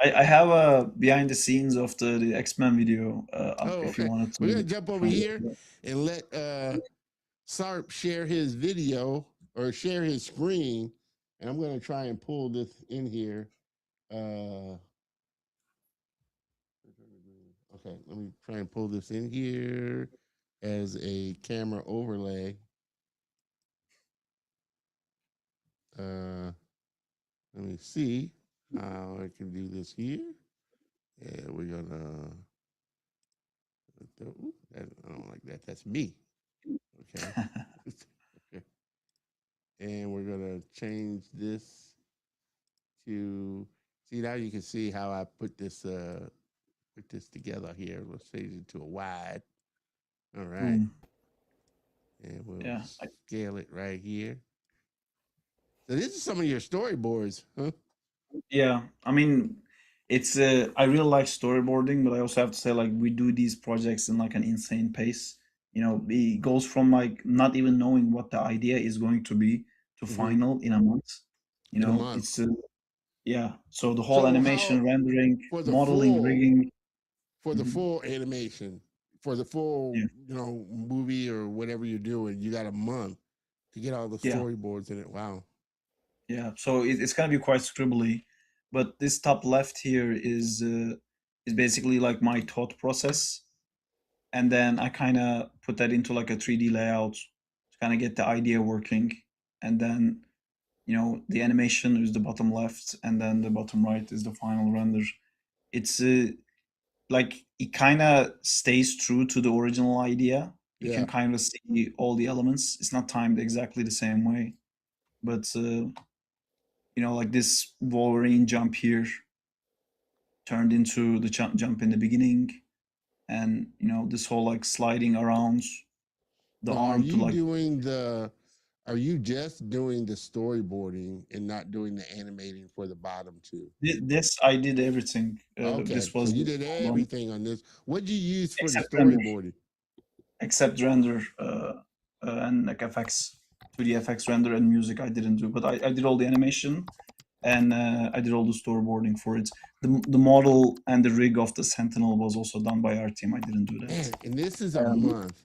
I have a behind the scenes of the X-Men video, Oh, if you okay. wanted We're gonna to jump over find here it. and let Sarp share his video or share his screen, and I'm gonna try and pull this in here. Uh, okay, let me try and pull this in here as a camera overlay. Uh, Let me see how I can do this here. And we're gonna. Ooh, I don't like that. That's me. Okay. Okay. And we're gonna change this to. See, now you can see how I put this together here. Let's change it to a wide. All right, Boom. and we'll Yeah. scale it right here. So this is some of your storyboards, huh? Yeah. I mean, it's I really like storyboarding, but I also have to say like we do these projects in like an insane pace. It goes from like not even knowing what the idea is going to be to Mm-hmm. final in a month. In a month. It's yeah. So the whole So how animation, rendering, for the modeling, full rigging. for the Mhm. full animation, for the full, Yeah. movie or whatever you're doing, you got a month to get all the Yeah. storyboards in it. Wow. Yeah, so it's gonna be quite scribbly, but this top left here is basically like my thought process, and then I kind of put that into like a 3D layout to kind of get the idea working, and then the animation is the bottom left, and then the bottom right is the final render. It's like it kind of stays true to the original idea. You can Yeah. kind of see all the elements. It's not timed exactly the same way, but like this Wolverine jump here turned into the jump in the beginning, and this whole like sliding around the Now, arm to like are you just doing the storyboarding and not doing the animating for the bottom two? this. I did everything. Okay, This so was you the did problem, everything on this. What did you use for the except render, storyboarding? and like FX, 2D FX render and music. I didn't do, but I did all the animation, and I did all the storyboarding for it. The model and the rig of the Sentinel was also done by our team. I didn't do that. Man, and this is a Um, month.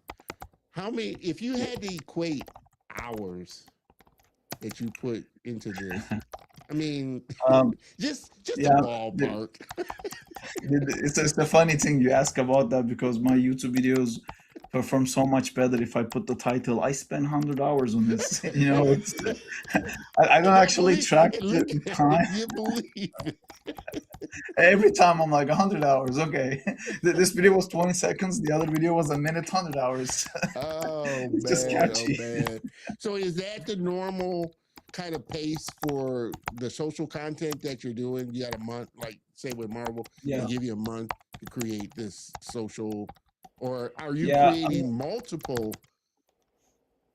How many? If you had to equate hours that you put into this, I mean, um, just a yeah, ballpark. it's a funny thing you ask about that because my YouTube videos perform so much better if I put the title "I spent 100 hours on this." It's I don't And I actually believe, track and the look at time. it, you believe it. Every time I'm like 100 hours. Okay, this video was 20 seconds. The other video was a minute, 100 hours. Oh It's just man, oh catchy. man. So is that the normal kind of pace for the social content that you're doing? You got a month, like say with Marvel, they Yeah, give you a month to create this social, or are you yeah. I mean, creating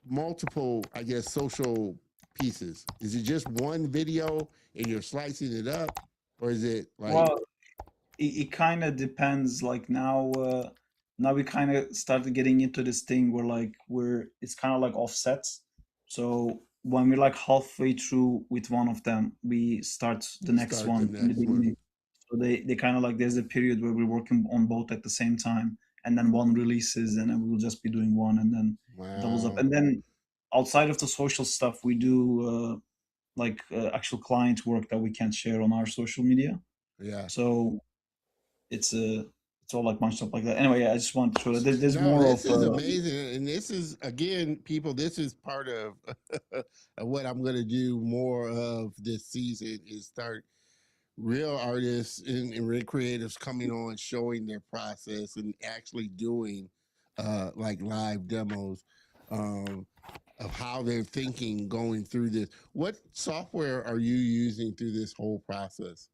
multiple, I guess, social pieces? Is it just one video and you're slicing it up, or is it like well, it kind of depends. Like now we kind of started getting into this thing where like it's kind of like offsets. So when we're like halfway through with one of them, we start the next start the one in the next one? beginning. So they kind of like there's a period where we're working on both at the same time, and then one releases, and then we'll just be doing one, and then it doubles up. Wow. And then outside of the social stuff, we do like actual client work that we can't share on our social media. Yeah. So it's all like bunched up like that. Anyway, yeah, I just want to show that there's No, more this of is amazing, and this is again, people. This is part of, of what I'm going to do more of this season is start real artists and real creatives coming on, showing their process and actually doing like live demos um, of how they're thinking going through this. What software are you using through this whole process?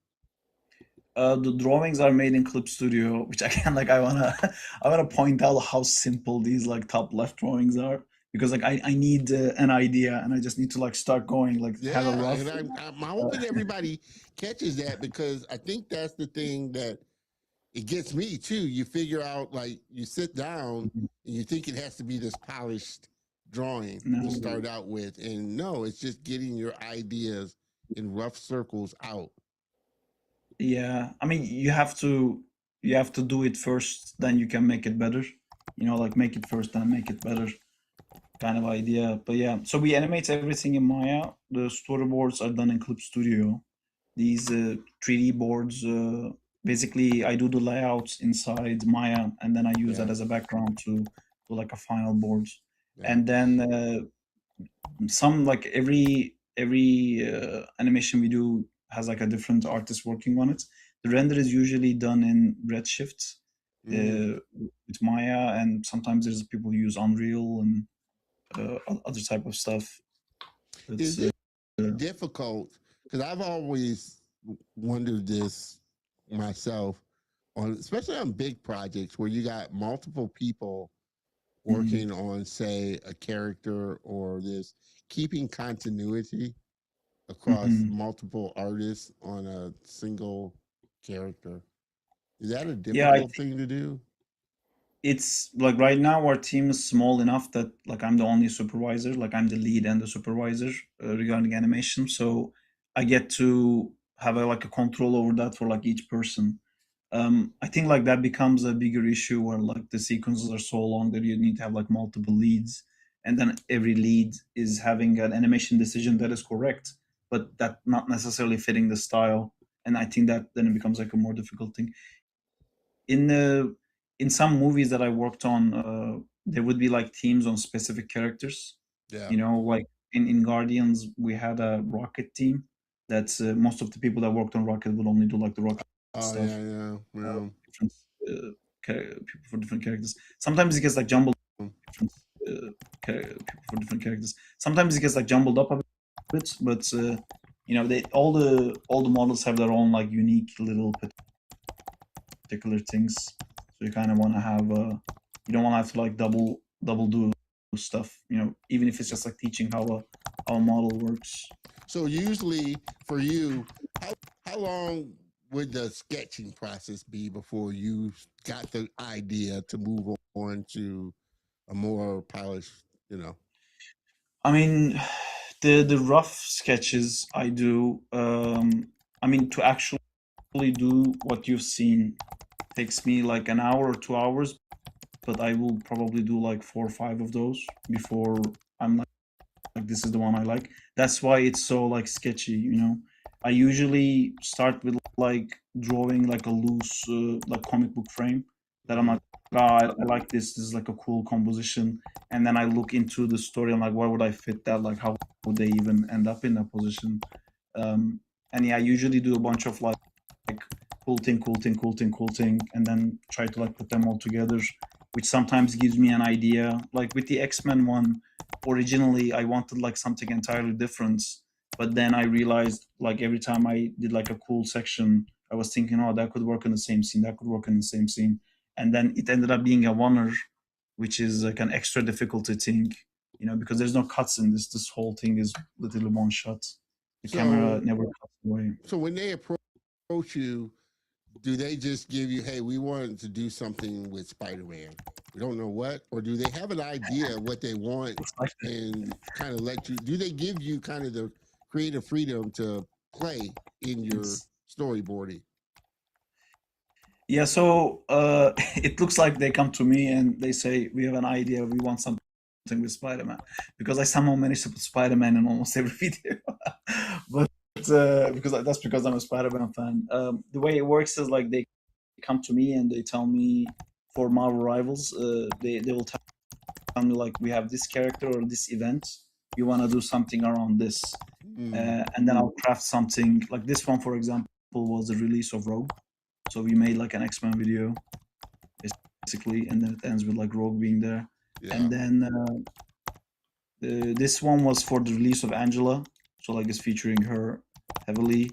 the drawings are made in Clip Studio, which again, like I wanna point out how simple these like top left drawings are because like I need an idea and I just need to like start going like have a Yeah, rough. and I'm Uh, hoping everybody catches that because I think that's the thing that it gets me too. You figure out like you sit down and you think it has to be this polished drawing to no, start out with, and no, it's just getting your ideas in rough circles out. Yeah, I mean, you have to do it first, then you can make it better. Like make it first, then make it better, kind of idea. But yeah, so we animate everything in Maya. The storyboards are done in Clip Studio. These 3D boards, basically, I do the layouts inside Maya, and then I use Yeah, that as a background to do like a final board. yeah. And then some, like every animation we do has like a different artist working on it. The render is usually done in Redshift Mm. with Maya, and sometimes there's people who use Unreal and other type of stuff. It's Is it difficult? Because I've always wondered this myself, on especially on big projects where you got multiple people mhm. working on, say, a character or this, keeping continuity across Mhm. multiple artists on a single character. Is that a Yeah, difficult thing to do? it's like right now our team is small enough that like I'm the only supervisor, like I'm the lead and the supervisor regarding animation, so I get to have like a control over that for like each person. I think like that becomes a bigger issue where like the sequences are so long that you need to have like multiple leads, and then every lead is having an animation decision that is correct, but that not necessarily fitting the style. And I think that then it becomes like a more difficult thing in some movies that I worked on. There would be like teams on specific characters. Yeah. Like in Guardians, we had a rocket team. That's most of the people that worked on rocket would only do like the rocket Oh yeah, stuff. yeah, yeah. Different people for different characters. Sometimes it gets like jumbled. Different people for different characters. Sometimes it gets like jumbled up a bit, but they all the models have their own like unique little particular things. So you kind of want to have you don't want to have to like double do stuff. Even if it's just like teaching how a model works. So usually for you, how long would the sketching process be before you got the idea to move on to a more polished, you know? I mean, the rough sketches I do. I mean, to actually do what you've seen takes me like an hour or 2 hours, but I will probably do like 4 or 5 of those before I'm like this is the one I like. That's why it's so like sketchy. I usually start with like drawing like a loose like comic book frame that I'm Mm-hmm. like, I like this. This is like a cool composition, and then I look into the story. I'm like, where would I fit that? Like, how would they even end up in that position? And yeah, I usually do a bunch of like cool thing, cool thing, cool thing, cool thing, and then try to like put them all together, which sometimes gives me an idea. Like with the X-Men one, originally I wanted like something entirely different, but then I realized like every time I did like a cool section, I was thinking, oh, that could work in the same scene, that could work in the same scene, and then it ended up being a oneer, which is like an extra difficulty thing, because there's no cuts in this. This whole thing is literally one shot. The camera So never cuts away. so when they approach you, do they just give you, hey, we want to do something with Spider-Man? We don't know what, or do they have an idea of what they want It's like and kind of let you? Do they give you kind of the creative freedom to play in your it's storyboarding? Yeah, so it looks like they come to me and they say, "We have an idea. We want something with Spider-Man," because I somehow managed to put Spider-Man in almost every video. But because I'm a Spider-Man fan. The way it works is like they come to me and they tell me for Marvel Rivals, they will tell me like we have this character or this event. We want to do something around this, Mm, and then I'll craft something like this one. For example, was the release of Rogue. So we made like an X-Men video basically, and then it ends with like Rogue being there. yeah, And then this one was for the release of Angela, so like it's featuring her heavily.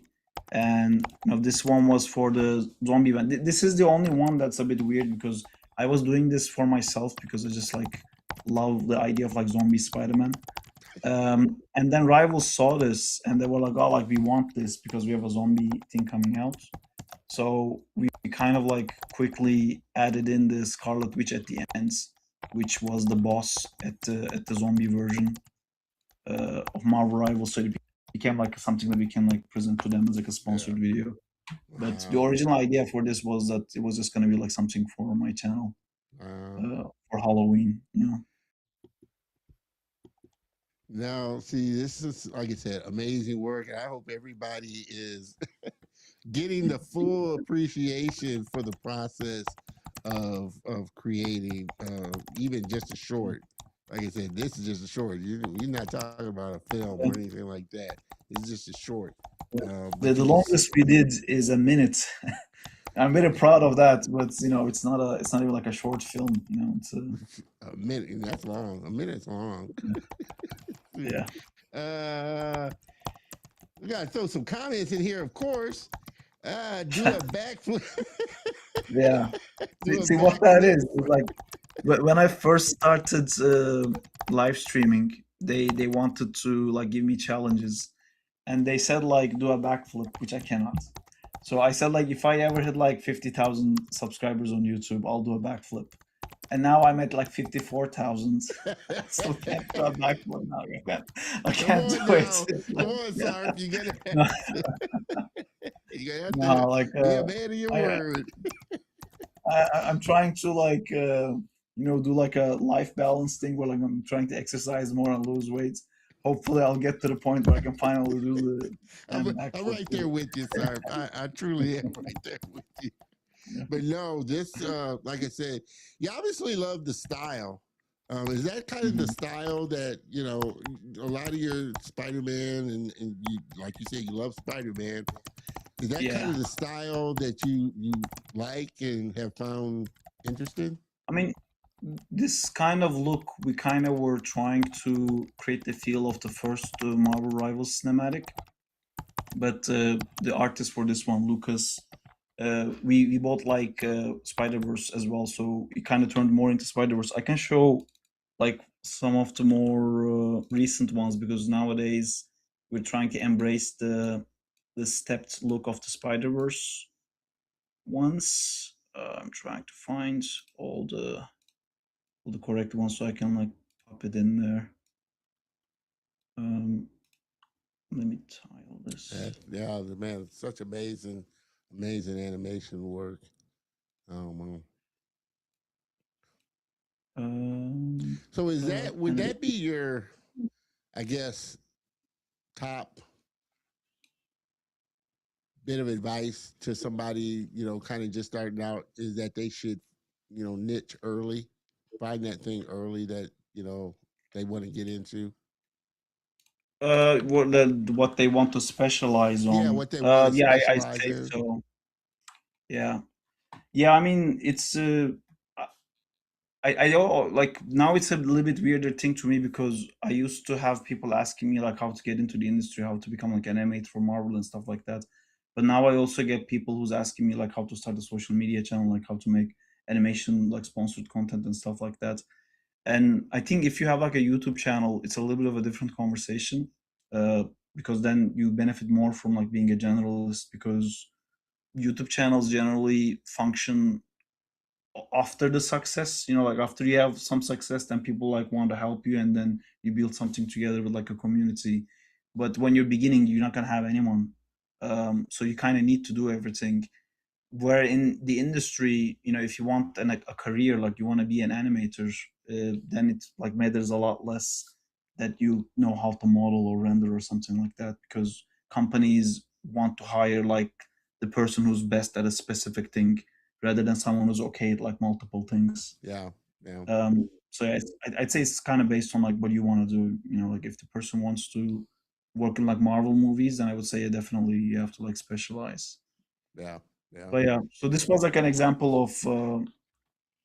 And this one was for the zombie event. This is the only one that's a bit weird because I was doing this for myself because I just like love the idea of like zombie Spider-Man. And then rivals saw this and they were like, "Oh, like we want this because we have a zombie thing coming out." So we kind of like quickly added in the Scarlet Witch at the end, which was the boss at the zombie version of Marvel Rivals. So it became like something that we can like present to them as like a yeah. sponsored video. But the Wow. original idea for this was that it was just going to be like something for my channel Wow. for Halloween. You know. Now, see, this is like I said, amazing work. And I hope everybody is getting the full appreciation for the process of creating even just a short. Like I said, this is just a short. You're not talking about a film or Yeah. anything like that. It's just a short. The, But the you can longest we did is a minute. I'm very proud of that, but you know, it's not even like a short film. You know, it's a minute. And that's long. A minute's long. yeah, uh, we gotta throw some comments in here, of course. Do a backflip. yeah. Do a See what that backflip. is? It's like when I first started live streaming, they wanted to like give me challenges, and they said like do a backflip, which I cannot. So I said like if I ever hit like 50,000 subscribers on YouTube, I'll do a backflip. And now I'm at like 54,000. So I can't do a backflip now. I Come can't on do it. now. It's Come like, on, yeah, Sarp. You gotta no, you have to no, like be a man of your I, word. I'm trying to like you know do like a life balance thing where like I'm trying to exercise more and lose weight. Hopefully, I'll get to the point where I can finally do the damn I'm backflip right there too. with you, Sarp. I truly am right there with you. Yeah. But no, this like I said, you obviously love the style. Is that kind of the Mhm. style that a lot of your Spider-Man and you, like you said, you love Spider-Man? Is that kind Yeah. of the style that you like and have found interesting? I mean, this kind of look, we kind of were trying to create the feel of the first Marvel Rivals cinematic, but the artist for this one, Lucas, we both like Spider Verse as well, so it kind of turned more into Spider Verse. I can show like some of the more recent ones because nowadays we're trying to embrace the stepped look of the Spider Verse ones. I'm trying to find all the correct ones so I can like pop it in there. Um, Let me tile this. Yeah, man, such amazing animation work. Man. So is that would And that be your, I guess, top bit of advice to somebody, kind of just starting out is that they should, niche early, find that thing early that, they want to get into. what they want to specialize Yeah, on. what they want to Yeah, I specialize say in. so. Yeah, yeah. I mean, it's like now it's a little bit weirder thing to me because I used to have people asking me like how to get into the industry, how to become like an animator for Marvel and stuff like that. But now I also get people who's asking me like how to start a social media channel, like how to make animation like sponsored content and stuff like that. And I think if you have like a YouTube channel, it's a little bit of a different conversation uh, because then you benefit more from like being a generalist because YouTube channels generally function after the success. You know, like after you have some success, then people like want to help you, and then you build something together with like a community. But when you're beginning, you're not gonna have anyone, so you kind of need to do everything where in the industry, you know, if you want a career, like you want to be an animator, then it like matters a lot less that you know how to model or render or something like that because companies want to hire like the person who's best at a specific thing rather than someone who's okay at like multiple things. Yeah, yeah, So yeah, I'd say it's kind of based on like what you want to do. You know, like if the person wants to work in like Marvel movies, then I would say yeah, definitely you have to like specialize. yeah, yeah, But yeah, so this was like an example of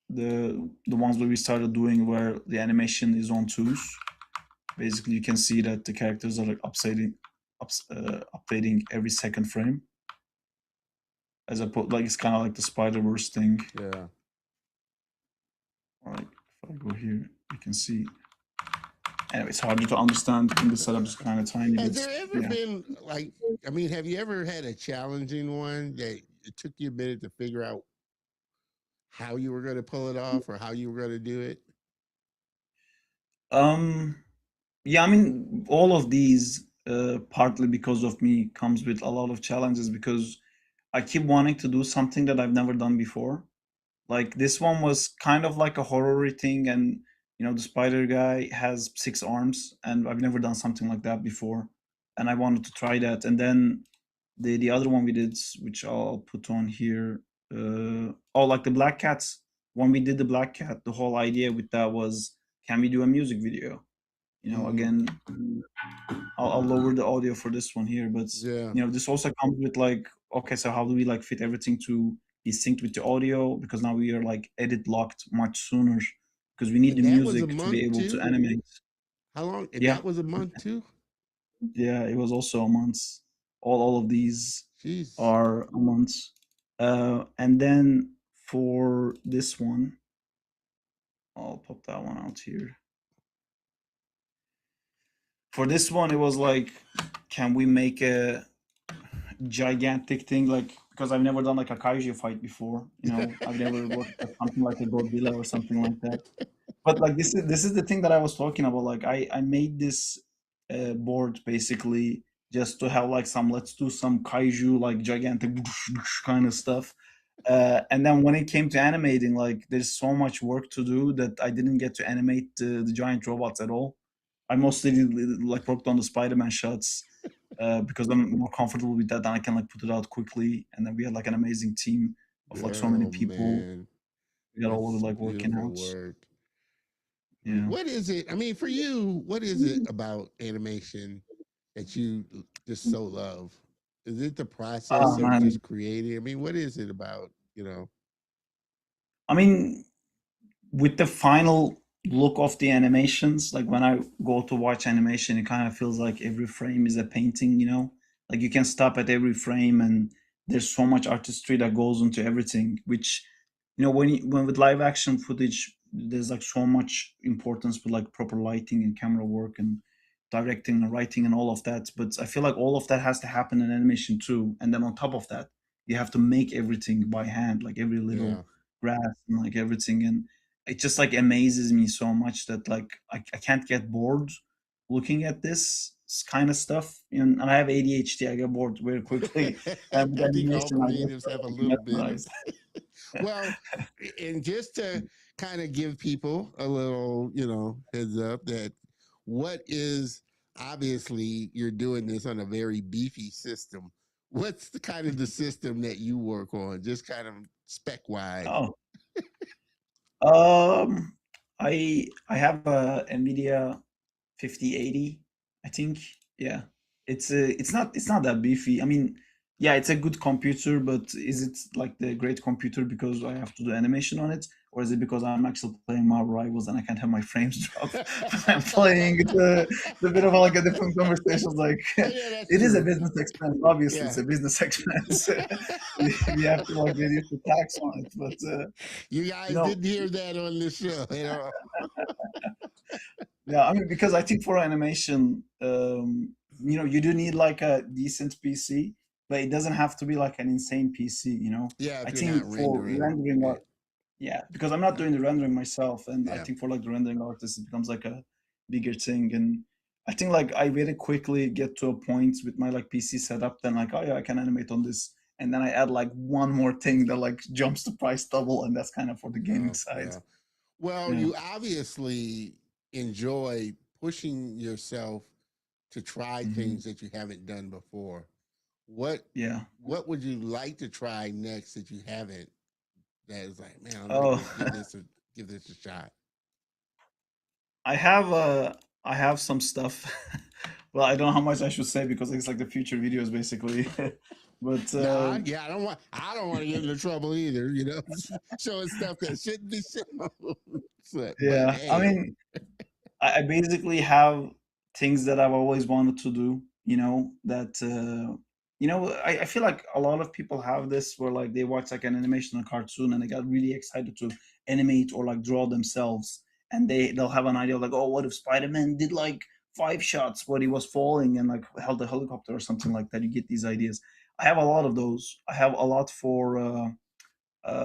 the ones that we started doing where the animation is on twos. Basically, you can see that the characters are like updating every second frame, as opposed like it's kind of like the Spider Verse thing. yeah. Like if I go here, you can see. Anyway, it's harder to understand in the setup is kind of tiny, Has but there ever yeah. been like, I mean, have you ever had a challenging one that it took you a minute to figure out how you were going to pull it off or how you were going to do it? Um. Yeah, I mean, all of these, partly because of me, comes with a lot of challenges because I keep wanting to do something that I've never done before. Like this one was kind of like a horror thing, and the spider guy has 6 arms, and I've never done something like that before, and I wanted to try that. And then the other one we did, which I'll put on here, oh, like the black cats. When we did the black cat, the whole idea with that was, can we do a music video? Hmm. Again, I'll lower the audio for this one here, but Yeah, this also comes with like, okay, so how do we like fit everything to be synced with the audio? Because now we are like edit locked much sooner because we need and the that was a music to be month able to too. animate. How long? And Yeah, that was a month too. yeah, it was also a month. All of these Jeez. are a month. And then for this one, I'll pop that one out here. For this one, it was like, can we make a gigantic thing, like, because I've never done like a kaiju fight before. I've never worked with something like a Godzilla or something like that. But like this is the thing that I was talking about. Like I made this board basically just to have like some, let's do some kaiju like gigantic kind of stuff. And then when it came to animating, like there's so much work to do that I didn't get to animate the giant robots at all. I mostly like worked on the Spider-Man shots because I'm more comfortable with that, and I can like put it out quickly. And then we had like an amazing team of like so many Oh people. man, We got all of that's it like working beautiful out. work. Yeah. What is it? I mean, for you, what is it about animation that you just so love? Is it the Oh process of man. just creating? I mean, what is it about? I mean, with the final look of the animations, like when I go to watch animation, it kind of feels like every frame is a painting. Like you can stop at every frame, and there's so much artistry that goes into everything. Which, when with live action footage, there's like so much importance with like proper lighting and camera work and directing and writing and all of that. But I feel like all of that has to happen in animation too. And then on top of that, you have to make everything by hand, like every little Yeah. grass and like everything. And it just like amazes me so much that like I can't get bored looking at this kind of stuff. And I have ADHD. I get bored very quickly. And with I think all animation, I get creatives so have a like little bit of. mesmerized. Well, and just to kind of give people a little, heads up that what is obviously you're doing this on a very beefy system. What's the kind of the system that you work on, just kind of spec wise? Oh, um, I have a NVIDIA 5080, I think. Yeah, it's not that beefy. I mean, yeah, it's a good computer, but is it like the great computer because I have to do animation on it, or is it because I'm actually playing Marvel Rivals and I can't have my frames drop when I'm playing? It's a bit of like a different conversation. Like Oh yeah, that's it is a true. business expense. Obviously, it's Yeah. a business expense. We have to like reduce the tax on it, but You you guys know didn't hear that on the show. Yeah, I mean, because I think for animation, you do need like a decent PC, but it doesn't have to be like an insane PC. Yeah, I if you're think not for rendering rendering it. yeah, because I'm not doing the rendering myself, and I Yeah. think for like the rendering artist, it becomes like a bigger thing. And I think like I very quickly get to a point with my like PC setup, then like, oh yeah, I can animate on this, and then I add like one more thing that like jumps the price double, and that's kind of for the gaming Oh, side. yeah. Well, Yeah, you obviously enjoy pushing yourself to try hmm things that you haven't done before. What yeah. what would you like to try next that you haven't? That is like, man, I'd like Oh. to give this a shot. I have some stuff. Well, I don't know how much I should say because it's like the future videos basically. But Yeah, yeah. I don't want to get into trouble either. Showing stuff that shouldn't be shown. But yeah, I hey, mean, I basically have things that I've always wanted to do. That I feel like a lot of people have this where like they watch like an animation or cartoon and they got really excited to animate or like draw themselves, and they'll have an idea like, oh, what if Spider-Man did like 5 shots when he was falling and like held a helicopter or something like that. You get these ideas. I have a lot of those. I have a lot for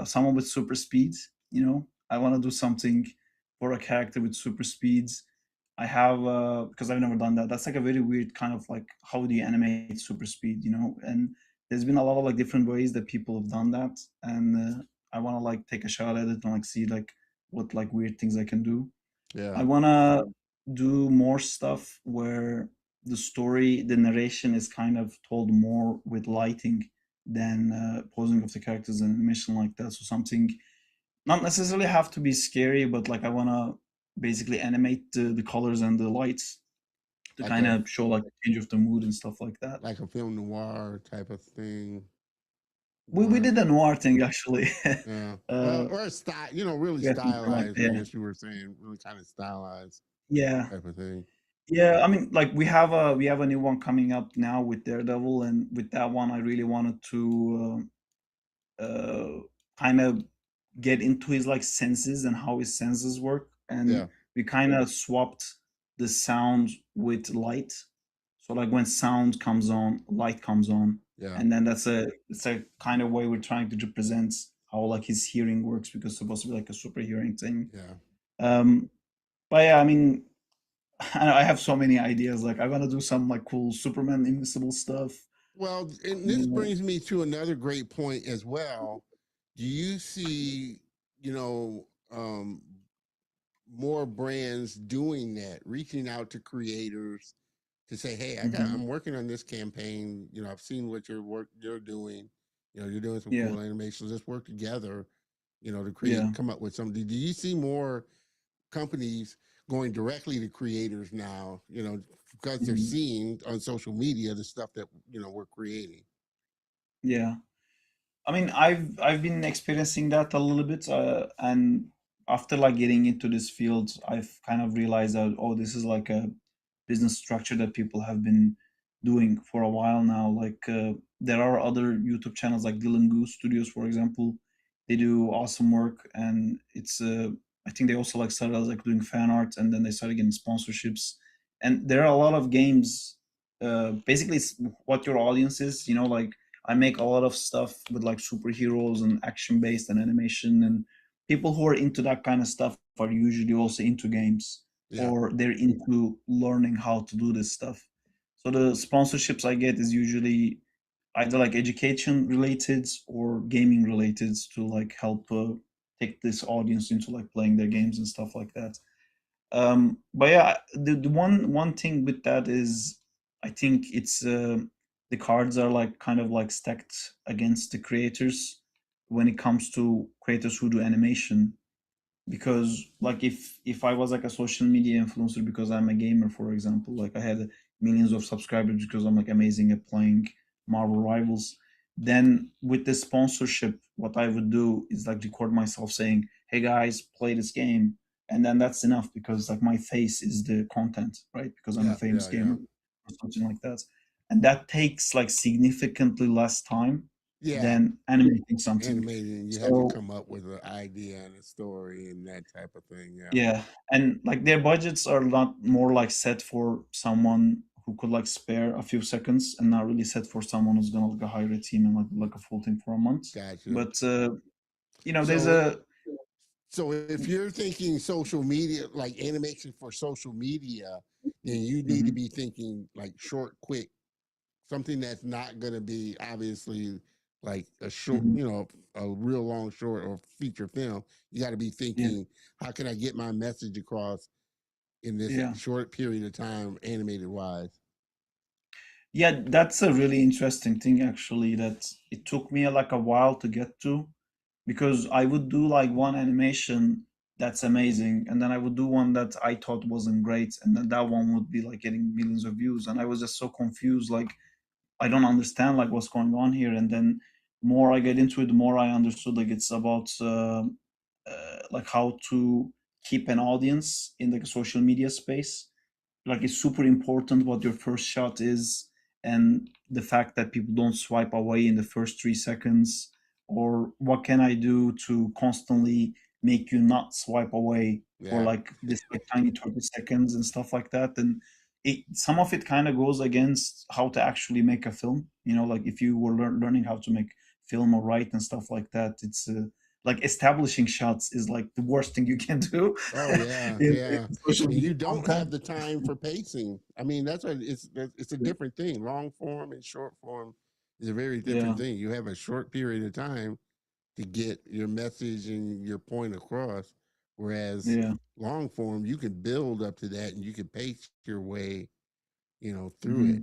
someone with super speed. I want to do something for a character with super speeds. I have because I've never done that. That's like a very weird kind of like, how do you animate super speed? And there's been a lot of like different ways that people have done that, and I want to like take a shot at it and like see like what like weird things I can do. Yeah. I want to do more stuff where the story, the narration is kind of told more with lighting than posing of the characters in animation like that. So something not necessarily have to be scary, but like I want to basically animate the colors and the lights to Like kind a of show like the change of the mood and stuff like that. like a film noir type of thing. We More, did the noir thing actually. yeah. uh, Or a style, really we had something like stylized. I yeah, guess you were saying really kind of stylized yeah, type of thing. yeah. I mean, like we have a new one coming up now with Daredevil, and with that one, I really wanted to kind of get into his like senses and how his senses work, and Yeah. we kind of swapped the sound with light. So like when sound comes on, light comes on, Yeah. and then it's a kind of way we're trying to represent how like his hearing works because it's supposed to be like a super hearing thing. Yeah. Um, but yeah, I mean, I have so many ideas. Like I want to do some like cool Superman invisible stuff. Well, and this Uh, brings me to another great point as well. Do you see, you know, more brands doing that, reaching out to creators to say, "Hey, mhm. I'm working on this campaign. I've seen what you're doing. You're doing some Yeah, cool animations. Let's work together. To yeah. come up with something." Do you see more companies going directly to creators now? Because they're Mhm. seeing on social media the stuff that we're creating. Yeah. I mean, I've been experiencing that a little bit, and after like getting into this field, I've kind of realized that oh, this is like a business structure that people have been doing for a while now. Like there are other YouTube channels like Dylan Goose Studios, for example. They do awesome work, and it's I think they also like started as like doing fan art, and then they started getting sponsorships. And there are a lot of games. Basically, it's what your audience is. You know, like I make a lot of stuff with like superheroes and action based and animation, and people who are into that kind of stuff are usually also into games Yeah, or they're into learning how to do this stuff. So the sponsorships I get is usually either like education related or gaming related to like help take this audience into like playing their games and stuff like that. But yeah, the one thing with that is I think it's the cards are like kind of like stacked against the creators when it comes to creators who do animation, because like if I was like a social media influencer because I'm a gamer, for example, like I had millions of subscribers because I'm like amazing at playing Marvel Rivals, then with the sponsorship what I would do is like record myself saying, hey guys, play this game, and then that's enough because like my face is the content, right? Because I'm a yeah, famous yeah, yeah, gamer or something like that, and that takes like significantly less time yeah. than animating something. Animating, you have to So come up with an idea and a story and that type of thing. Yeah, yeah, and like their budgets are not more like set for someone who could like spare a few seconds, and not really set for someone who's gonna like hire a team and like a full team for a month. gotcha. But you know, there's So, a so if you're thinking social media, like animation for social media, then you need to mhm, be thinking like short, quick, something that's not going to be obviously like a short, mhm, a real long short or feature film. You got to be yeah, thinking, how can I get my message across in this yeah, short period of time, animated wise? yeah. That's a really interesting thing actually. That it took me like a while to get to, because I would do like one animation that's amazing, and then I would do one that I thought wasn't great, and then that one would be like getting millions of views, and I was just so confused, like I don't understand like what's going on here. And then more I get into it, the more I understood like it's about like how to keep an audience in like a social media space. Like it's super important what your first shot is, and the fact that people don't swipe away in the first 3 seconds, or what can I do to constantly make you not swipe away for Yeah, like this like tiny 30 seconds and stuff like that. And some of it kind of goes against how to actually make a film, you know, like if you were learning how to make film or write and stuff like that, it's like establishing shots is like the worst thing you can do oh yeah, in yeah. social And media you don't content. have the time for pacing. I mean, that's what it's a different thing. Long form and short form is a very Yeah. different thing. You have a short period of time to get your message and your point across, whereas Yeah. long form you can build up to that and you can pace your way, through it.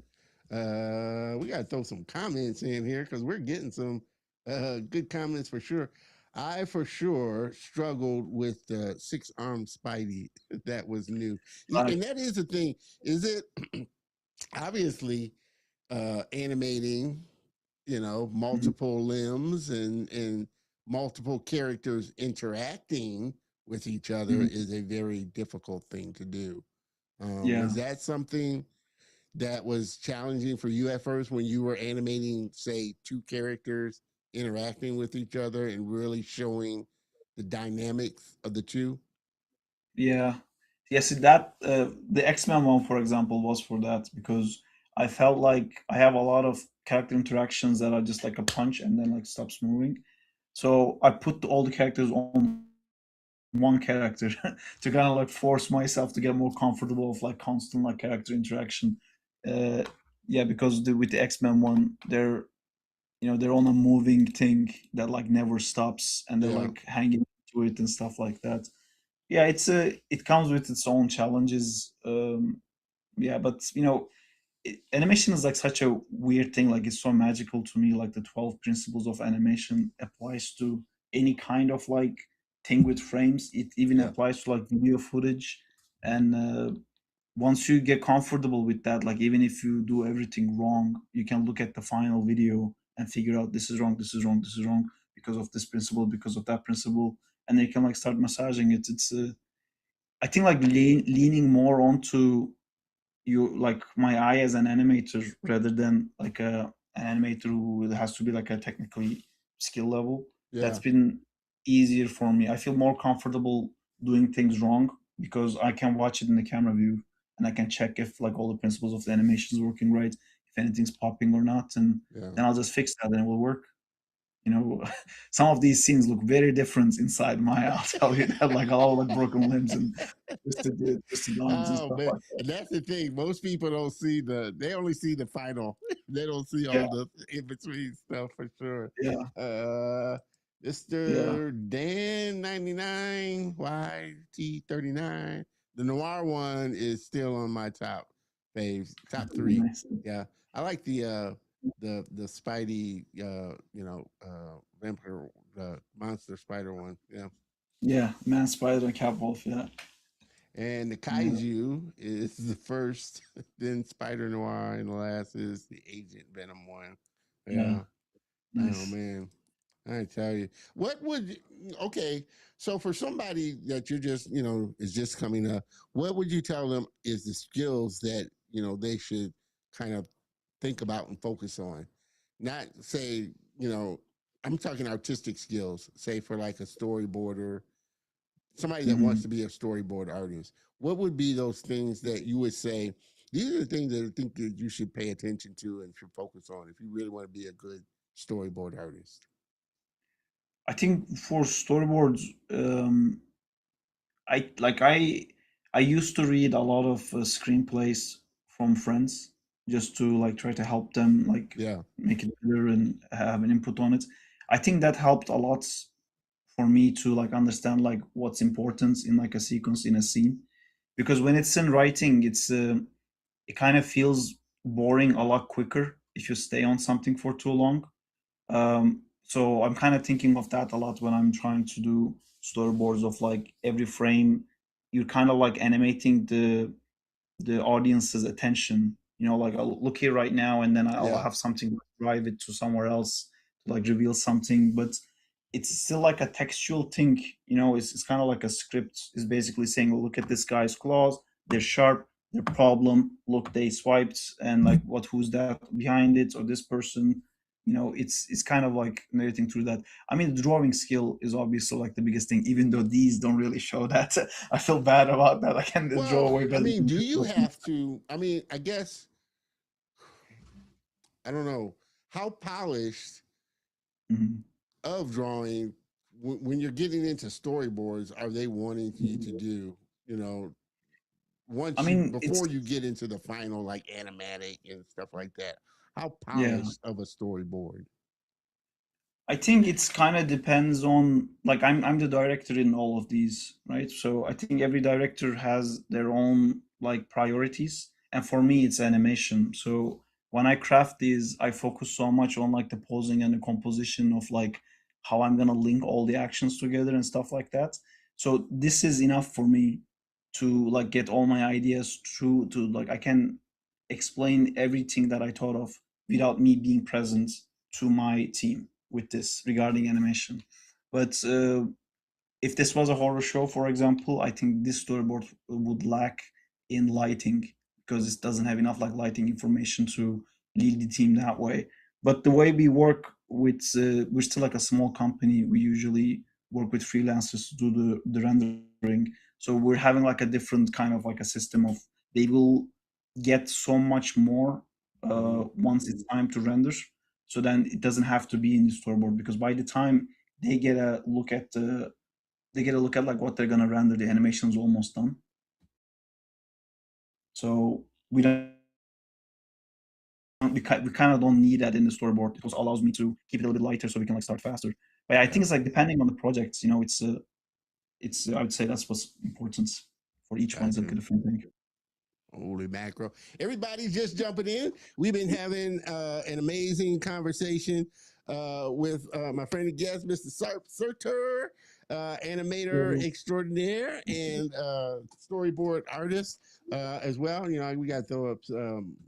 Hmm. We got to throw some comments in here because we're getting some good comments for sure. I for sure struggled with the 6 armed Spidey that was new, Right. and that is the thing. Is it obviously animating, Mhm. multiple limbs and multiple characters interacting with each other Mhm. is a very difficult thing to do. Was Yeah. that something that was challenging for you at first when you were animating, say, two characters interacting with each other and really showing the dynamics of the two? Yeah. Yes, that the X-Men one, for example, was for that because I felt like I have a lot of character interactions that are just like a punch and then like stops moving. So I put all the characters on one character to kind of like force myself to get more comfortable of like constant like character interaction. Uh, yeah, because with the X-Men one, they're on a moving thing that like never stops and they're Yeah, like hanging to it and stuff like that. Yeah, it comes with its own challenges. Yeah, but animation is like such a weird thing. Like it's so magical to me. Like the 12 principles of animation applies to any kind of like thing with frames. It even yeah, applies to like video footage. And once you get comfortable with that, like even if you do everything wrong, you can look at the final video and figure out this is wrong, this is wrong, this is wrong because of this principle, because of that principle, and then you can like start massaging it. It's I think like leaning more onto you like my eye as an animator rather than like an animator who has to be like a technically skill level. That's yeah, been easier for me. I feel more comfortable doing things wrong because I can watch it in the camera view and I can check if like all the principles of the animation is working right, if anything's popping or not, and yeah. then I'll just fix that and it will work. You know, some of these scenes look very different inside my eye. I'll tell you that, like all like broken limbs and twisted arms and Oh stuff man, like that. and that's the thing. Most people don't see they only see the final. They don't see Yeah, all the in between stuff for sure. yeah, Uh, yeah. Mr. Dan 99 YT 39. The noir one is still on my top faves, top three. Nice. Yeah, I like the Spidey vampire monster spider one. Yeah. Yeah, Man Spider and Cat Wolf. Yeah, And the yeah, kaiju is the first, then Spider Noir, and the last is the Agent Venom one. yeah. Yeah. Oh Nice. man. I tell you. What would okay, so for somebody that you're just, is just coming up, what would you tell them is the skills that, they should kind of think about and focus on? Not say, I'm talking artistic skills, say for like a storyboarder, somebody that wants Hmm. to be a storyboard artist, what would be those things that you would say, these are the things that I think that you should pay attention to and should focus on if you really want to be a good storyboard artist? I think for storyboards, I used to read a lot of screenplays from friends just to like try to help them like Yeah, make it better and have an input on it. I think that helped a lot for me to like understand like what's important in like a sequence in a scene because when it's in writing, it kind of feels boring a lot quicker if you stay on something for too long. So I'm kind of thinking of that a lot when I'm trying to do storyboards of like every frame. You're kind of like animating the audience's attention. Like I'll look here right now, and then I'll yeah, have something drive it to somewhere else to like reveal something. But it's still like a textual thing. It's kind of like a script. Is basically saying, look at this guy's claws. They're sharp. Their problem. Look, they swiped, and like who's that behind it, or this person. It's kind of like narrating through that. I mean, the drawing skill is obviously like the biggest thing, even though these don't really show that. I feel bad about that. I can draw well, way I better mean, than do you this. have to, I mean, I guess, I don't know, how polished Mhm. of drawing when you're getting into storyboards are they wanting you to Mhm. do, you know I once you mean, before it's you get into the final like animatic and stuff like that, How Yeah. polished of a storyboard? I think it's kind of depends on like I'm the director in all of these, right? So I think every director has their own like priorities, and for me it's animation. So when I craft these, I focus so much on like the posing and the composition of like how I'm gonna link all the actions together and stuff like that. So this is enough for me to like get all my ideas through to like I can explain everything that I thought of without me being present to my team with this regarding animation. But if this was a horror show, for example, I think this storyboard would lack in lighting because it doesn't have enough like lighting information to lead the team that way. But the way we work with, we're still like a small company. We usually work with freelancers to do the rendering. So we're having like a different kind of like a system of they will get so much more Hmm. once it's time to render. So then it doesn't have to be in the storyboard because by the time they get a look at the they get a look at like what they're gonna render. The animation's almost done, so we kind of don't need that in the storyboard. It also allows me to keep it a little bit lighter so we can like start faster. But yeah, I think Yeah. it's like depending on the projects, you know, it's I would say that's what's important for each one is like a Gotcha. different thing. Holy macro. Everybody's just jumping in. We've been having an amazing conversation with my friend and guest, Mr. Sarp Serter, animator So, extraordinaire and storyboard artist as well. You know, we got to throw up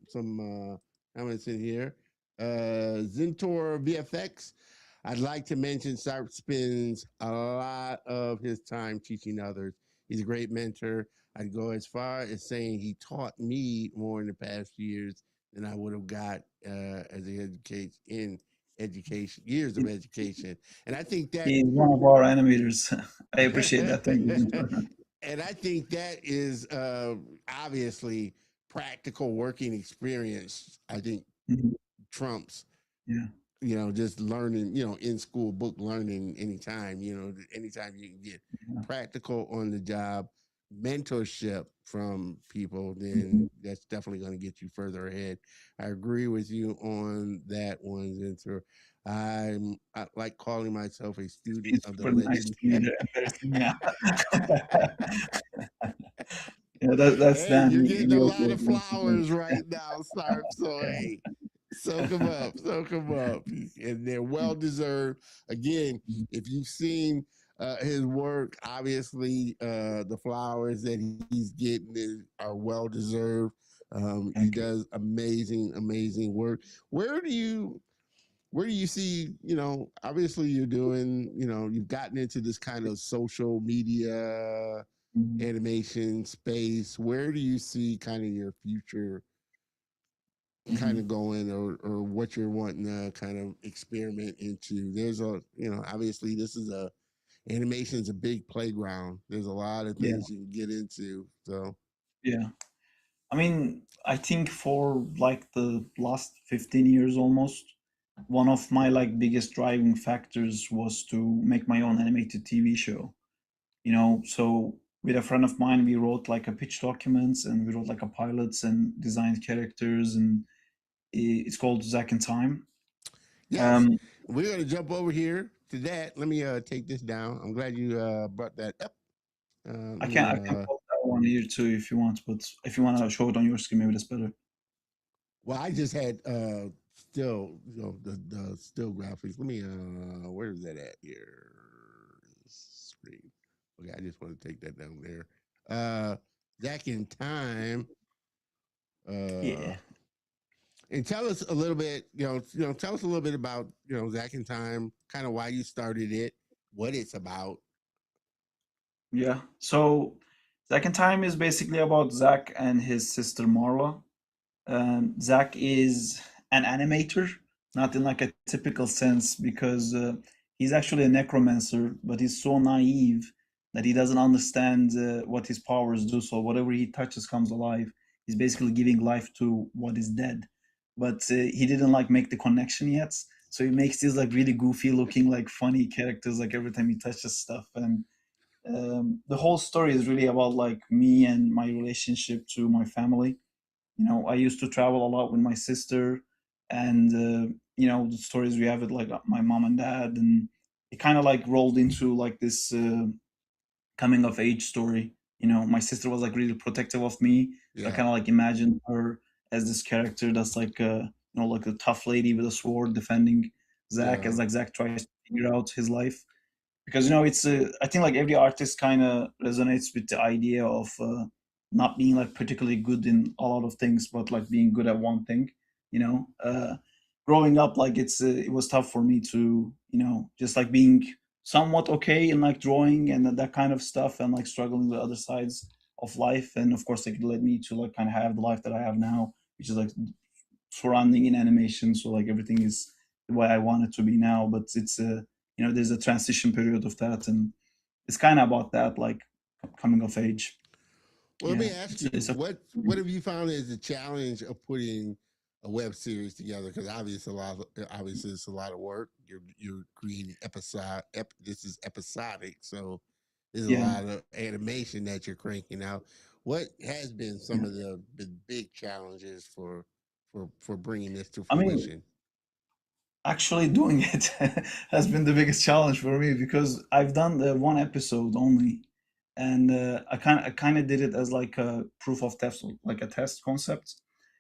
some comments in here. Zentor VFX. I'd like to mention Sarp spends a lot of his time teaching others. He's a great mentor. I'd go as far as saying he taught me more in the past years than I would have got as an education in education, years of he- education. And I think that he's one of our animators. I appreciate that. Thank you. and I think that is obviously practical working experience. I think Mhm. trumps Yeah. just learning, in school book learning anytime, anytime you can get Yeah. practical on the job mentorship from people, Mhm. then that's definitely going to get you further ahead. I agree with you on that one, Zinter. I like calling myself a student It's of the super nice legend. to meet you. Embarrassing, yeah. Yeah, that's Hey, Dan. you're He getting a knows lot what of what he's doing. flowers right now, Sarp. So Yeah. hey, soak them up, soak them up, and they're well deserved. Again, Mhm. if you've seen his work, obviously the flowers that he's getting are well deserved. He Thank you. does amazing, amazing work. Where do you where do you see, obviously you're doing, you've gotten into this kind of social media Mhm. animation space. Where do you see kind of your future kind Mhm. of going, or what you're wanting to kind of experiment into? There's obviously this is a animation is a big playground. There's a lot of Yeah, things you can get into. So yeah. I mean, I think for like the last 15 years almost, one of my like biggest driving factors was to make my own animated TV show. You know, so with a friend of mine, we wrote like a pitch documents and we wrote like a pilots and designed characters and it's called Zack and Time. yes, Um, we're gonna jump over here to that. Let me take this down. I'm glad you brought that up. Let me I can pop that one here too if you want, but if you want to show it on your screen, maybe that's better. well, I just had still, the still graphics. Let me where is that at here? Screen. Okay, I just want to take that down there. Back in time, uh Yeah. and tell us a little bit, tell us a little bit about, Zach in Time, kind of why you started it, what it's about. Yeah. So Second Time is basically about Zach and his sister Marla. Zach is an animator, not in like a typical sense, because he's actually a necromancer, but he's so naive that he doesn't understand what his powers do. So whatever he touches comes alive. He's basically giving life to what is dead, but he didn't like make the connection yet. So he makes these like really goofy looking, like funny characters, like every time he touches stuff, and the whole story is really about like me and my relationship to my family. You know, I used to travel a lot with my sister, and the stories we have with like my mom and dad, and it kind of like rolled into like this coming of age story. My sister was like really protective of me, so I Yeah. kind of like imagined her as this character that's like like a tough lady with a sword defending Zach, Yeah. as like Zach tries to figure out his life. Because it's I think like every artist kind of resonates with the idea of not being like particularly good in a lot of things, but like being good at one thing. Growing up, like it was tough for me to just like being somewhat okay in like drawing and that kind of stuff, and like struggling with other sides of life. And of course, like it led me to like kind of have the life that I have now, which is like surrounding in animation. So like everything is the way I want it to be now. But it's there's a transition period of that, and it's kind of about that, like coming of age. Well, let me Yeah, ask it's you, it's a what have you found is the challenge of putting a web series together? Because obviously it's a lot of work. You're creating this is episodic, so there's a yeah. lot of animation that you're cranking out. What has been some Yeah. of the big challenges for bringing this to I mean, fruition? actually doing it has been the biggest challenge for me, because I've done the one episode only, and I kind of did it as like a proof of test, like a test concept,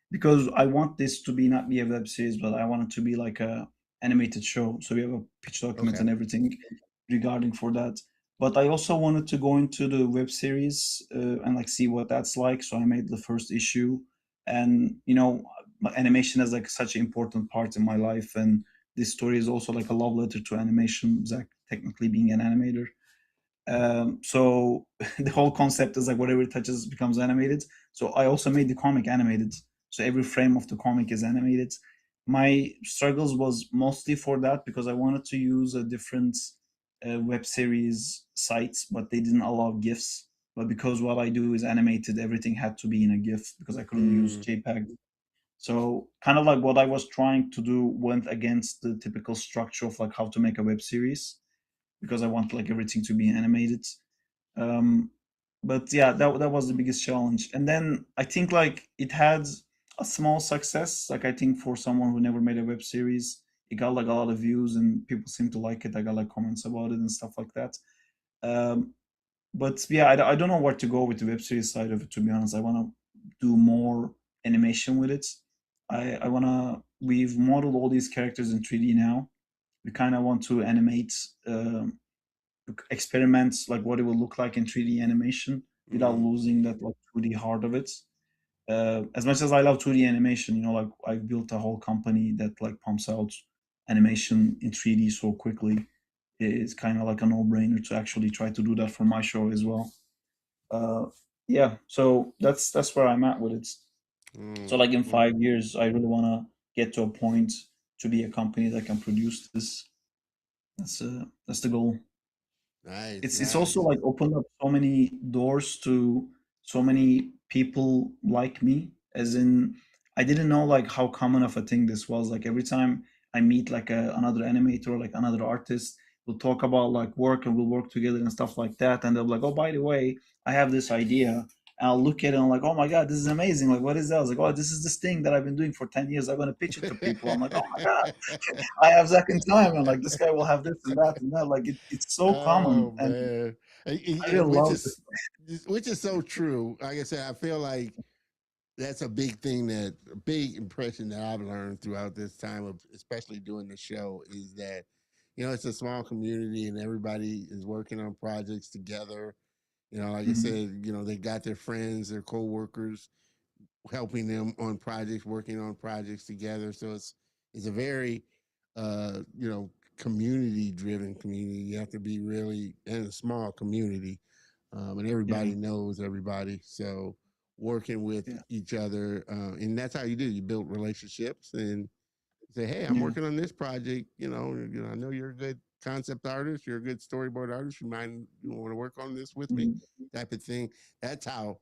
because I want this to be not be a web series, but I want it to be like a animated show. So we have a pitch document Okay. and everything regarding for that. But I also wanted to go into the web series and like see what that's like. So I made the first issue, and animation is like such an important part in my life, and this story is also like a love letter to animation, Zach technically being an animator. So the whole concept is like whatever it touches becomes animated. So I also made the comic animated. So every frame of the comic is animated. My struggles was mostly for that, because I wanted to use a different web series sites, but they didn't allow GIFs. But because what I do is animated, everything had to be in a GIF, because I couldn't use Mm, JPEG. So kind of like what I was trying to do went against the typical structure of like how to make a web series, because I want like everything to be animated. Um, but yeah, that was the biggest challenge. And then I think like it had a small success. Like I think for someone who never made a web series, it got like a lot of views and people seem to like it. I got like comments about it and stuff like that. Um, but yeah, I don't know where to go with the web series side of it. To be honest, I want to do more animation with it. I want to. We've modeled all these characters in 3D now. We kind of want to animate experiments like what it will look like in 3D animation without mm, losing that like 2D heart of it. As much as I love 2D animation, like I've built a whole company that like pumps out animation in 3D so quickly. It's kind of like a no-brainer to actually try to do that for my show as well. Uh, yeah, so that's where I'm at with it. So mm, like in mm. 5 years, I really want to get to a point to be a company that can produce this. That's the goal. Nice, It's also nice. like opened up so many doors to so many people like me, as in I didn't know like how common of a thing this was. Like every time I meet like another animator, like another artist, we'll talk about like work and we'll work together and stuff like that, and they'll be like, oh, by the way, I have this idea. And I'll look at it and I'm like, oh my god, this is amazing. Like, what is that? I was like, oh, this is this thing that I've been doing for 10 years. I'm gonna pitch it to people. I'm like, oh my god, I have second time, and like this guy will have this and that and that. Like it's so common, Oh and man. I really Which love it. is so true. Like I said, I feel like that's a big thing, that a big impression that I've learned throughout this time of especially doing the show is that it's a small community and everybody is working on projects together. Like I Mhm. said, they got their friends, their coworkers helping them on projects, working on projects together. So it's a very community driven community. You have to be really in a small community, and Yeah, everybody knows everybody. So working with yeah, each other, and that's how you do. You build relationships and say, "Hey, I'm yeah. working on this project. I know you're a good concept artist. You're a good storyboard artist. You want to work on this with me?" Mhm. Type of thing. That's how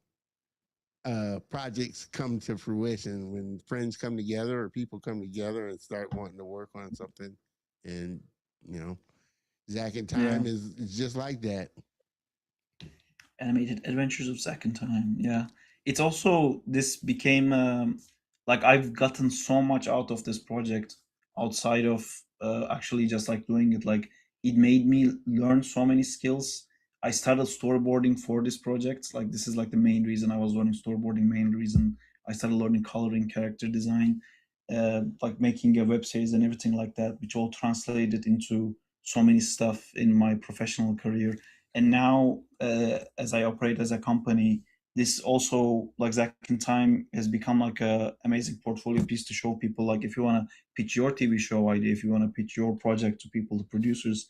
projects come to fruition, when friends come together or people come together and start wanting to work on something. And you know, Zach and Yeah. Time is just like that. Animated Adventures of Second Time. Yeah, it's also this became like I've gotten so much out of this project outside of actually just like doing it. Like it made me learn so many skills. I started storyboarding for this project. Like this is like the main reason I was learning storyboarding. Main reason I started learning coloring, character design, like making a web series and everything like that, which all translated into so many stuff in my professional career. And now, as I operate as a company, this also like Zack in Time has become like a amazing portfolio piece to show people, like if you want to pitch your TV show idea, if you want to pitch your project to people, the producers,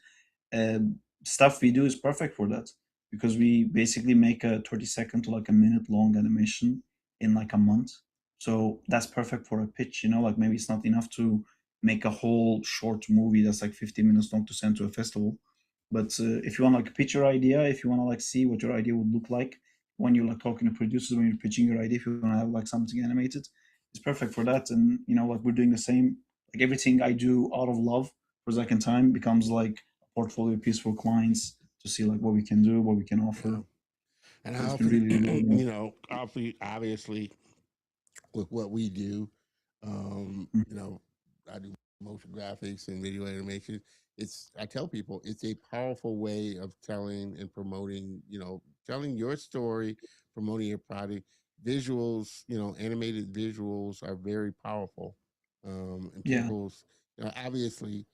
stuff we do is perfect for that, because we basically make a 30-second to like a minute long animation in like a month. So that's perfect for a pitch, you know, like maybe it's not enough to make a whole short movie that's like 15 minutes long to send to a festival. But if you want like pitch your idea, if you want to like see what your idea would look like when you're like talking to producers, when you're pitching your idea, if you want to have like something animated, it's perfect for that. And you know, like we're doing the same. Like everything I do out of love for Second Time becomes like a portfolio piece for clients to see like what we can do, what we can Yeah. offer. And So I it's been often, really, really well. obviously, with what we do, Mm. I do motion graphics and video animation. I tell people it's a powerful way of telling and promoting, telling your story, promoting your product. Visuals, animated visuals are very powerful. And Yeah, obviously,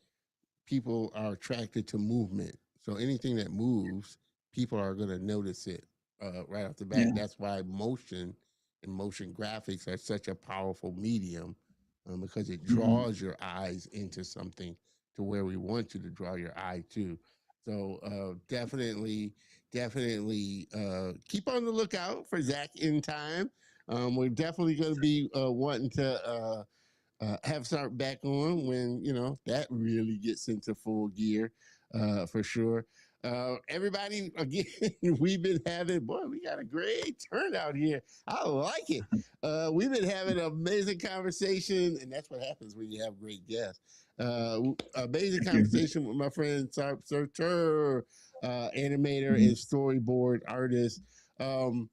people are attracted to movement. So anything that moves, people are going to notice it right off the bat. yeah, That's why motion and motion graphics are such a powerful medium, because it hmm, draws your eyes into something to where we want you to draw your eye to. So definitely keep on the lookout for Zach in time. We're definitely going to be wanting to have Sarp back on when that really gets into full gear, for sure. Everybody, again, we've been having, boy, we got a great turnout here. I like it. We've been having an amazing conversation, and that's what happens when you have great guests. Amazing thank you. conversation with my friend Sarp Serter, animator Mhm. and storyboard artist. Um,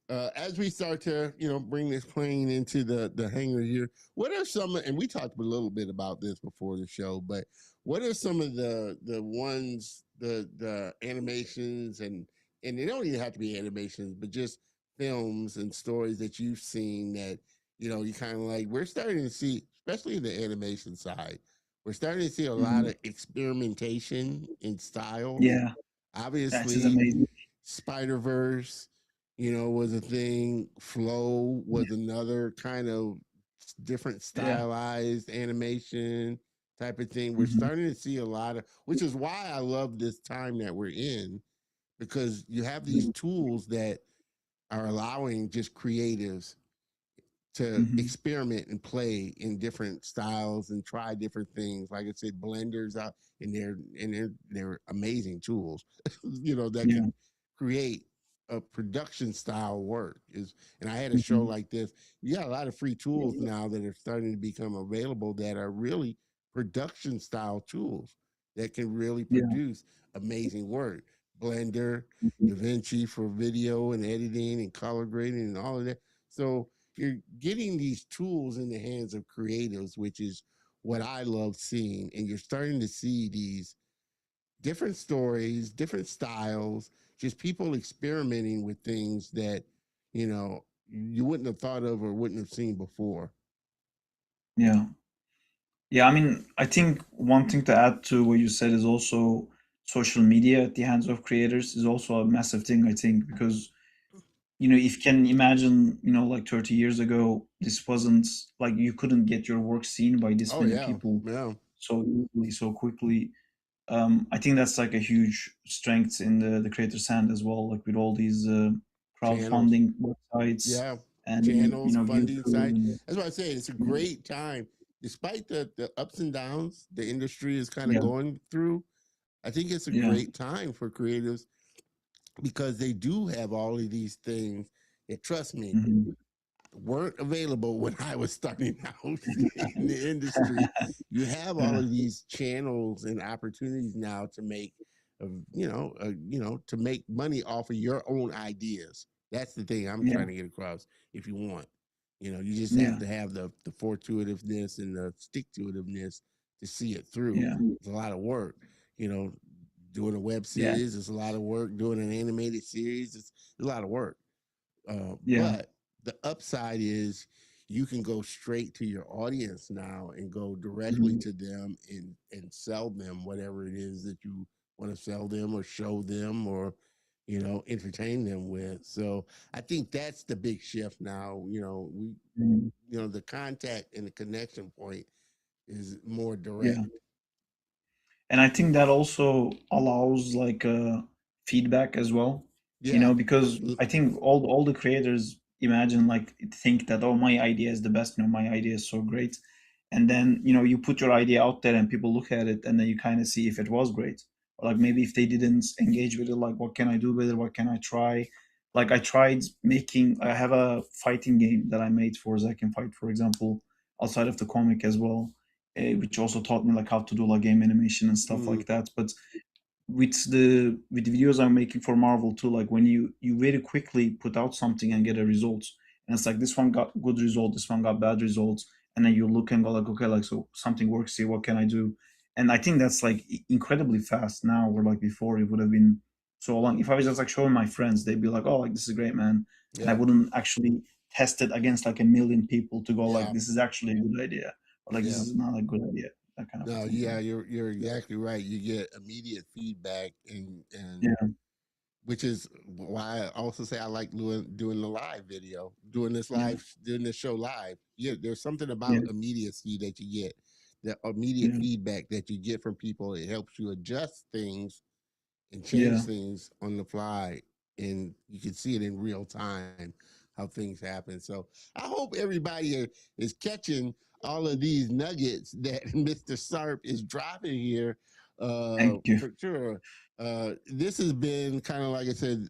as we start to bring this plane into the hangar here, what are some, and we talked a little bit about this before the show, but what are some of the ones, the animations, and they don't even have to be animations, but just films and stories that you've seen that you kind of like, we're starting to see, especially the animation side, we're starting to see a lot Mhm. of experimentation in styles. Yeah, that is Obviously, amazing. Spider Verse, was a thing. Flow Yeah, was another kind of different yeah, stylized animation type of thing. We're hmm, starting to see a lot of, which is why I love this time that we're in, because you have these yeah, tools that are allowing just creatives to hmm, experiment and play in different styles and try different things. Like I said, blenders out, and they're amazing tools, that yeah, can create a production style work. And I had a show hmm, like this. You got a lot of free tools now that are starting to become available that are really production style tools that can really yeah, produce amazing work. Blender, mhm, DaVinci for video and editing and color grading and all of that. So you're getting these tools in the hands of creatives, which is what I love seeing. And you're starting to see these different stories, different styles, just people experimenting with things that, you wouldn't have thought of or wouldn't have seen before. yeah. Yeah, I mean, I think one thing to add to what you said is also social media at the hands of creators is also a massive thing, I think, because you know, if you can imagine, you know, like 30 years ago, this wasn't like you couldn't get your work seen by this Oh many yeah, people yeah. so easily, so quickly. I think that's like a huge strength in the creator's hand as well, like with all these Channels. crowdfunding websites Yeah. and you Channels, know funding YouTube side. and That's why I say it's a yeah, great time. Despite the ups and downs the industry is kind of yeah, going through, I think it's a yeah, great time for creatives because they do have all of these things that, trust me, mhm, weren't available when I was starting out in the industry. You have all yeah, of these channels and opportunities now to make, to make money off of your own ideas. That's the thing I'm yeah, trying to get across. If you want, You just have yeah, to have the fortuitiveness and the stick to itiveness to see it through. yeah, It's a lot of work. You know, doing a web yeah, series is a lot of work. Doing an animated series is a lot of work. yeah, But the upside is you can go straight to your audience now and go directly mhm, to them and sell them whatever it is that you want to sell them or show them or entertain them with. So I think that's the big shift now. mhm, The contact and the connection point is more yeah. direct. And I think that also allows like feedback as well, Yeah. because I think all the creators imagine like think that, oh, my idea is the best, my idea is so great, and then you put your idea out there and people look at it, and then you kind of see if it was great, or like maybe if they didn't engage with it, like what can I do with it, what can I try. Like I have a fighting game that I made for Zack and Fight, for example, outside of the comic as well, which also taught me like how to do like game animation and stuff Mm, like that. But with the videos I'm making for Marvel too, like when you very quickly put out something and get a result, and it's like this one got good result, this one got bad results, and then you look and go like, okay, like so something works here, what can I do? And I think that's like incredibly fast now, where like before it would have been so long. If I was just like showing my friends, they'd be like, oh, like this is great, man, and I yeah. wouldn't actually test it against like a million people to go like Yeah. this is actually a good idea, or like this Yeah. is not a good idea, that kind of a No, thing. yeah, you're exactly right. You get immediate feedback, and Yeah, which is why I also say I like doing the live video, yeah, doing this show live. Yeah, there's something yeah, about immediacy that you get, the immediate yeah, feedback that you get from people. It helps you adjust things and yeah, change things on the fly, and you can see it in real time how things happen. So I hope everybody is catching all of these nuggets that Mr. Sarp is dropping here, thank you. for sure. This has been kind of like I said,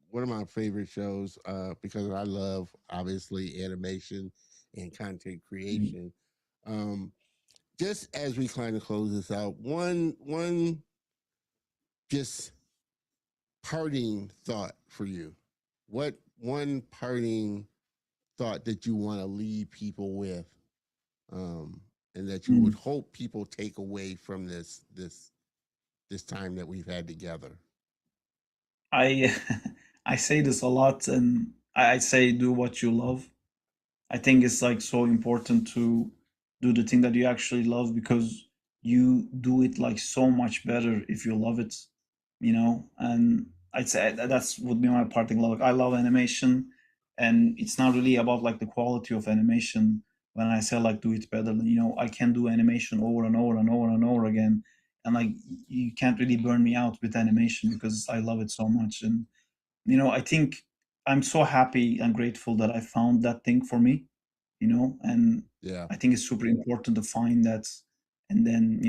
one of my favorite shows, because I love obviously animation and content Mm, creation. Um, just as we kind of close this out, one just parting thought for you. What one parting thought that you want to leave people with, um, and that you would mm. hope people take away from this time that we've had together? I I say this a lot, and I say do what you love. I think it's like so important to do the thing that you actually love, because you do it like so much better if you love it, And I'd say that's would be my parting love. I love animation, and it's not really about like the quality of animation. When I say like do it better, I can do animation over and over and over and over again, and like you can't really burn me out with animation because I love it so much. And I think I'm so happy and grateful that I found that thing for me, and Yeah, I think it's super important to find that, and then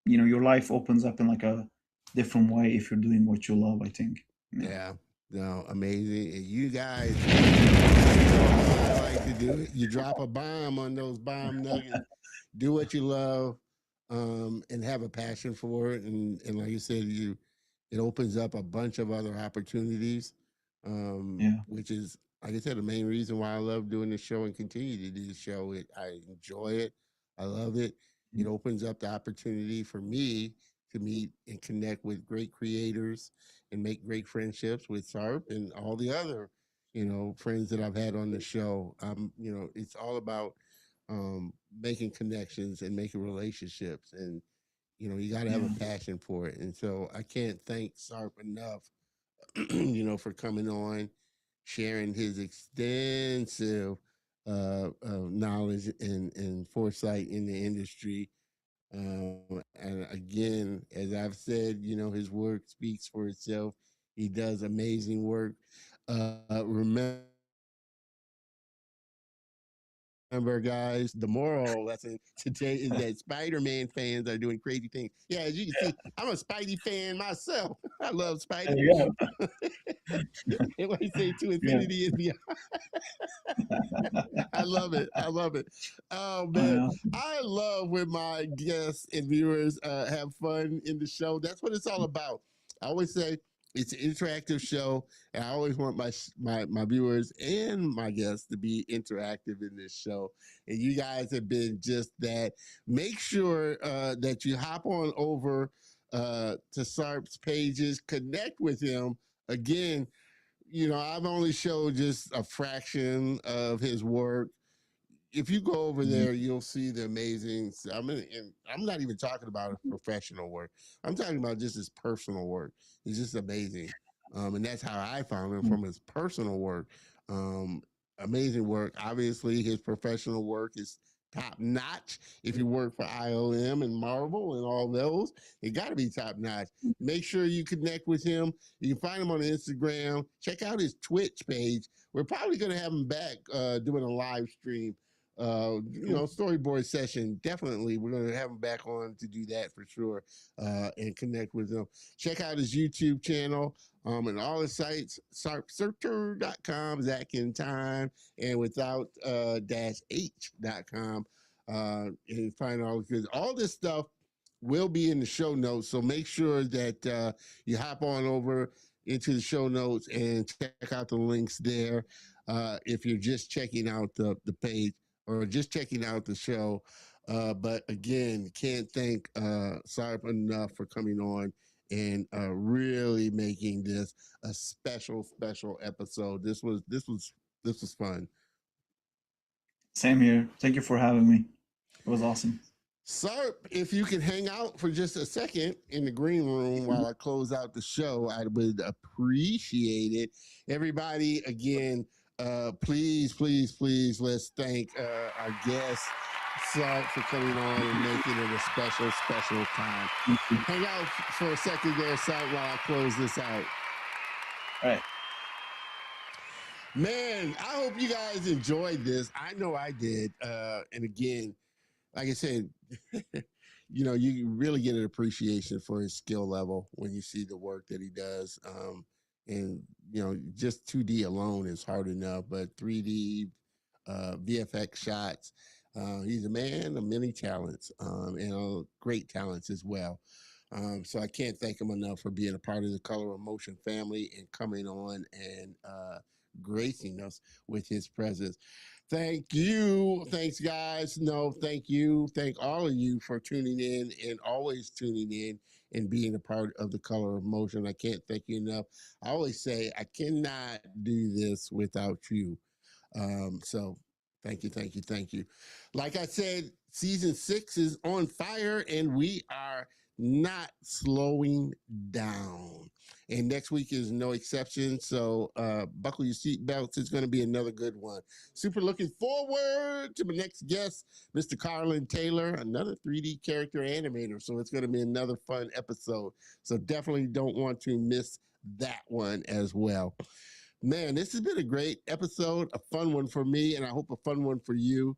your life opens up in like a different way if you're doing what you love, I think. Yeah, yeah, no, amazing. And you guys, I like to do it. You drop a bomb on those bomb nuggets. Do what you love, and have a passion for it. And like you said, it opens up a bunch of other opportunities, yeah, which is, like I said, the main reason why I love doing the show and continue to do the show. I enjoy it. I love it. It mm, opens up the opportunity for me to meet and connect with great creators and make great friendships with Sarp and all the other, friends that I've had on the show. It's all about, making connections and making relationships, and you got to have a yeah, passion for it. And so I can't thank Sarp enough, for coming on, sharing his extensive, knowledge and foresight in the industry. And again, as I've said, his work speaks for itself. He does amazing work. Remember, guys, the moral lesson today is that Spider-Man fans are doing crazy things. Yeah, as you can see, I'm a Spidey fan myself. I love Spidey. And what I say to infinity is yeah, beyond. yeah, I love it. I love it. Oh man, I yeah, love when my guests and viewers have fun in the show. That's what it's all about. I always say It's an interactive show, and I always want my viewers and my guests to be interactive in this show. And you guys have been just that. Make sure that you hop on over to Sarp's pages, connect with him. Again, I've only showed just a fraction of his work. If you go over Mhm. there, you'll see the amazing. And I'm not even talking about his professional work. I'm talking about just his personal work. It's just amazing, and that's how I found him, from his personal work. Um, Amazing work. Obviously, his professional work is top notch. If you work for IOM and Marvel and all those, it got to be top notch. Make sure you connect with him. You can find him on Instagram. Check out his Twitch page. We're probably going to have him back doing a live stream, Cool. storyboard session. Definitely, we're going to have him back on to do that for sure, and connect with him. Check out his YouTube channel, and all his sites: Serter.com, Zach in Time, and without dash H.com. And find all this stuff will be in the show notes. So make sure that you hop on over into the show notes and check out the links there. If you're just checking out the page or just checking out the show. But again, can't thank Sarp enough for coming on and really making this a special episode. This was fun. Same here. Thank you for having me. It was awesome. Sarp, if you can hang out for just a second in the green room while I close out the show, I would appreciate it. Everybody, again, please, let's thank our guest, Sarp, for coming on and making it a special time. Thank you. Hang out for a second there, Sarp, while I close this out. All right. Man, I hope you guys enjoyed this. I know I did. And again, like I said, you really get an appreciation for his skill level when you see the work that he does. And just 2D alone is hard enough, but 3D, VFX shots. He's a man of many talents, and great talents as well. So I can't thank him enough for being a part of the Color of Motion family and coming on and gracing us with his presence. Thank you. Thanks, guys. No, thank you. Thank all of you for tuning in and always tuning in and being a part of the Color of Motion. I can't thank you enough. I always say I cannot do this without you. So thank you. Like I said, season 6 is on fire and we are not slowing down. And next week is no exception. So buckle your seatbelts. It's going to be another good one. Super looking forward to my next guest, Mr. Carlin Taylor, another 3D character animator. So it's going to be another fun episode. So definitely don't want to miss that one as well. Man, this has been a great episode, a fun one for me, and I hope a fun one for you.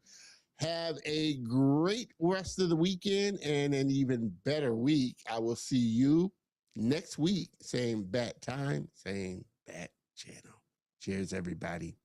Have a great rest of the weekend and an even better week. I will see you next week. Same bat time, same bat channel. Cheers, everybody.